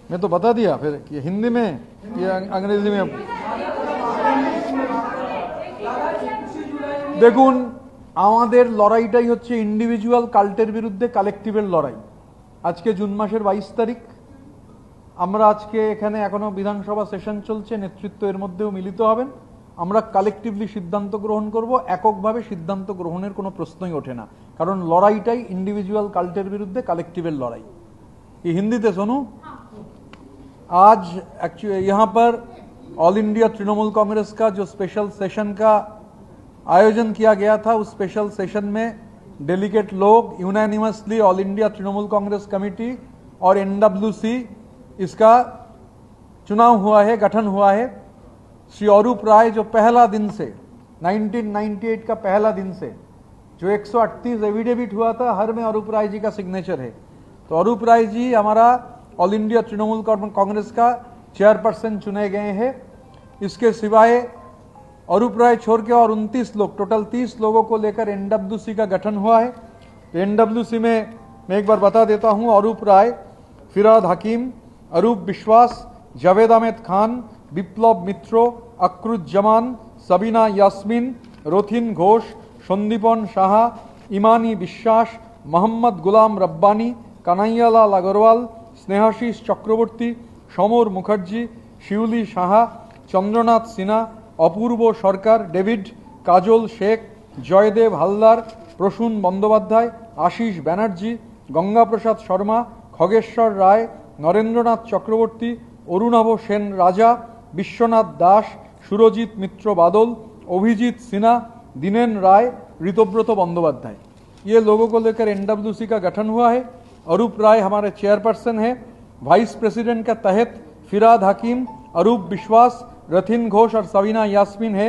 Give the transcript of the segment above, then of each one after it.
मैं तो बता दिया फिर कि हिंदी में या अंग्रेजी में। দেখুন আমাদের লড়াইটাই হচ্ছে ইন্ডিভিজুয়াল কাল্টের বিরুদ্ধে কালেকটিভের লড়াই। আজকে জুন মাসের 22 তারিখ, আমরা আজকে এখানে এখনো বিধানসভা সেশন চলছে, নেতৃত্ব এর মধ্যেও মিলিত হবেন। আমরা কালেকটিভলি সিদ্ধান্ত গ্রহণ করব, এককভাবে সিদ্ধান্ত গ্রহণের কোনো প্রশ্নই ওঠে না, কারণ লড়াইটাই ইন্ডিভিজুয়াল কাল্টের বিরুদ্ধে কালেक्टिवेर लड़ाई। ये हिंदी से सुनो। आज एक्चुअली यहाँ पर ऑल इंडिया तृणमूल कांग्रेस का जो स्पेशल सेशन का आयोजन किया गया था, उस स्पेशल सेशन में डेलीगेट लोग unanimously all India Trinamool Congress committee और एनडब्ल्यूसी इसका चुनाव हुआ है, गठन हुआ है। श्री अरूप राय जो पहला दिन से 1998 का पहला दिन से जो 138 एफिडेविट हुआ था, हर में अरूप राय जी का सिग्नेचर है। तो अरूप राय जी हमारा ऑल इंडिया तृणमूल कांग्रेस का चेयरपर्सन चुने गए हैं। इसके सिवाय अरूप राय छोड़ के और 29 लोग, टोटल 30 लोगों को लेकर एनडब्ल्यूसी का गठन हुआ है। तो एनडब्ल्यूसी में मैं एक बार बता देता हूं, अरूप राय, फिराद हकीम, अरूप विश्वास, जावेद अहमद खान, विप्लव मित्रो, अक्रुज्जमान, सबीना यास्मीन, रोथिन घोष, सन्दीपन साहा, इमानी विश्वास, मोहम्मद गुलाम रब्बानी, कन्हैयालाल अग्रवाल, स्नेहाशीष चक्रवर्ती, समर मुखर्जी, शिवली साहा, चंद्रनाथ सिन्हा, अपूर्व सरकार, डेविड, काजल शेख, जयदेव हालदार, प्रसून बंदोपाध्याय, आशीष बनर्जी, गंगा प्रसाद शर्मा, खगेश्वर राय, नरेंद्रनाथ चक्रवर्ती, अरुणव सेन राजा, विश्वनाथ दास, सुरजित मित्र बादल, अभिजीत सिन्हा, दिनेन राय, ऋतव्रत बंदोपाध्याय, ये लोगों को लेकर एनडब्ल्यूसी का गठन हुआ है। अरूप राय हमारे चेयरपर्सन है। वाइस प्रेसिडेंट के तहत फिराद हकीम, अरूप विश्वास, रथिन घोष और सबीना यास्मीन है।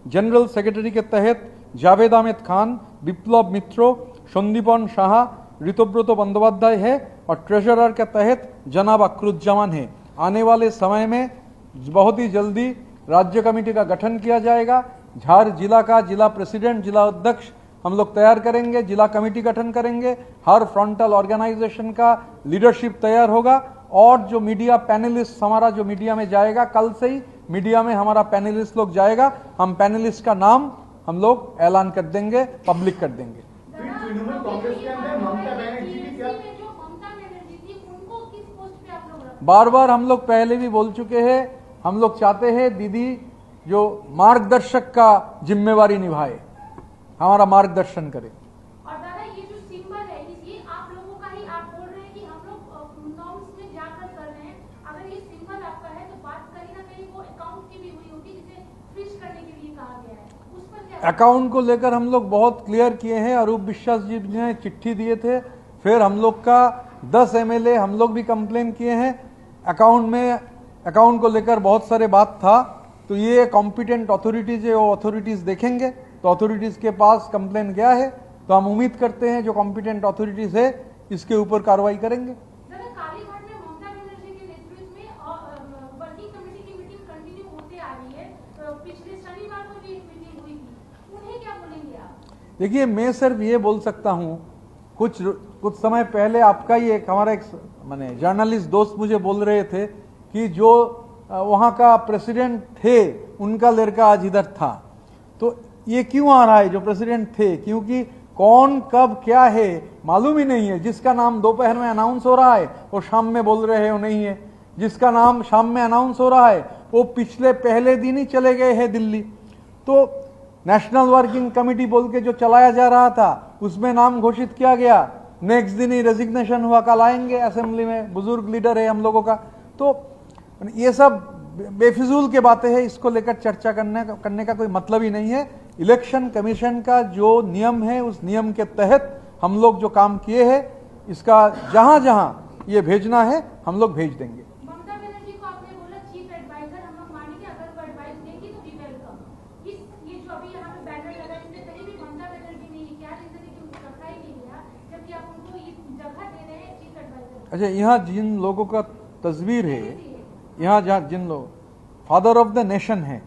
जनरल सेक्रेटरी के तहत जावेद अहमद खान, विप्लव मित्रो, सन्दीपन साहा, ऋतव्रत बंदोपाध्याय है और ट्रेजरर के तहत जनाब अक्रुज्जमान है। आने वाले समय में बहुत ही जल्दी राज्य कमेटी का गठन किया जाएगा। झार जिला का जिला प्रेसिडेंट, जिला अध्यक्ष हम लोग तैयार करेंगे, जिला कमेटी गठन करेंगे, हर फ्रंटल ऑर्गेनाइजेशन का लीडरशिप तैयार होगा और जो मीडिया पैनलिस्ट हमारा जो मीडिया में जाएगा, कल से ही मीडिया में हमारा पैनलिस्ट लोग जाएगा, हम पैनलिस्ट का नाम हम लोग ऐलान कर देंगे, पब्लिक कर देंगे। बार बार हम लोग पहले भी बोल चुके हैं, हम लोग चाहते हैं दीदी जो मार्गदर्शक का जिम्मेवारी निभाए, हमारा मार्गदर्शन करे। और दादा ये जो सिंबल है ये आप लोगों का ही, आप बोल रहे हैं कि हम लोग नॉर्म्स में जाकर कर रहे हैं। अगर ये सिंबल आपका है तो बात कहीं ना कहीं वो अकाउंट की भी हुई होगी जिसे फ्रीज करने के लिए कहा गया है, उस पर क्या? अकाउंट को लेकर हम लोग बहुत क्लियर किए हैं। अरूप विश्वास जी ने चिट्ठी दिए थे, फिर हम लोग का 10 एमएलए हम लोग भी कंप्लेन किए हैं। अकाउंट में अकाउंट को लेकर बहुत सारे बात था, तो ये कॉम्पिटेंट अथॉरिटीज है, वो अथॉरिटीज देखेंगे। तो अथॉरिटीज के पास कंप्लेन गया है, तो हम उम्मीद करते हैं जो कॉम्पिटेंट अथॉरिटीज है इसके ऊपर कार्रवाई करेंगे। कालीघाट में ममता बनर्जी के नेतृत्व में वर्किंग कमेटी की मीटिंग कंटिन्यू होते आ रही है। पिछले शनिवार को भी एक मीटिंग हुई थी, उन्हें क्या बोलेंगे आप? देखिए, मैं सिर्फ ये बोल सकता हूँ, कुछ समय पहले आपका ही एक हमारा एक माने जर्नलिस्ट दोस्त मुझे बोल रहे थे कि जो वहाँ का प्रेसिडेंट थे उनका लड़का आज इधर था। तो ये क्यों आ रहा है जो प्रेसिडेंट थे, क्योंकि कौन कब क्या है मालूम ही नहीं है। जिसका नाम दोपहर में अनाउंस हो रहा है वो शाम में बोल रहे हैं वो नहीं है, जिसका नाम शाम में अनाउंस हो रहा है वो पिछले पहले दिन ही चले गए हैं दिल्ली। तो नेशनल वर्किंग कमेटी बोल के जो चलाया जा रहा था उसमें नाम घोषित किया गया, नेक्स्ट दिन ही रेजिग्नेशन हुआ, कल आएंगे असेंबली में, बुजुर्ग लीडर है हम लोगों का। तो ये सब बेफिजूल के बातें हैं, इसको लेकर चर्चा करने का कोई मतलब ही नहीं है। इलेक्शन कमीशन का जो नियम है उस नियम के तहत हम लोग जो काम किए हैं, इसका जहां जहां ये भेजना है हम लोग भेज देंगे। ममता बनर्जी को आपने बोला चीफ एडवाइजर, हम लोग मानेंगे अगर वो एडवाइस देंगी तो वी वेलकम। ये जो अभी यहाँ पे बैनर लगा है इसमें कहीं भी ममता बनर्जी नहीं है, क्या रीजन है कि उनको रखा ही नहीं गया जबकि आप उनको ये जगह दे रहे हैं चीफ एडवाइजर? अच्छा, यहाँ जिन लोगों का तस्वीर है, यहाँ जहाँ जिन लोग फादर ऑफ द नेशन है,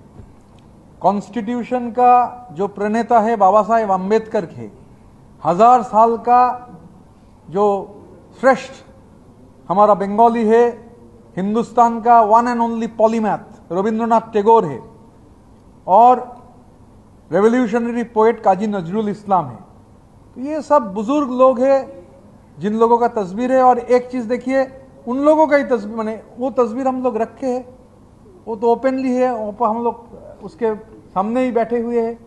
कॉन्स्टिट्यूशन का जो प्रणेता है बाबा साहेब अम्बेडकर है, 1000 साल का जो श्रेष्ठ हमारा बंगाली है हिंदुस्तान का one and only polymath Rabindranath Tagore है और रेवोल्यूशनरी पोएट काजी नजरुल इस्लाम है। तो ये सब बुजुर्ग लोग हैं जिन लोगों का तस्वीर है। और एक चीज देखिए, उन लोगों का ही तस्वीर, माने वो तस्वीर हम लोग रखे हैं, वो तो ओपनली है, हम लोग उसके सामने ही बैठे हुए हैं।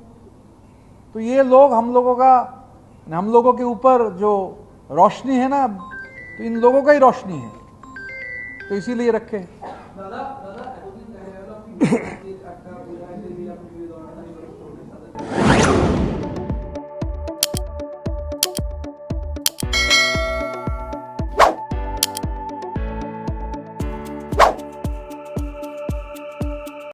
तो ये लोग हम लोगों के ऊपर जो रोशनी है ना, तो इन लोगों का ही रोशनी है, तो इसीलिए रखे। दादा दादा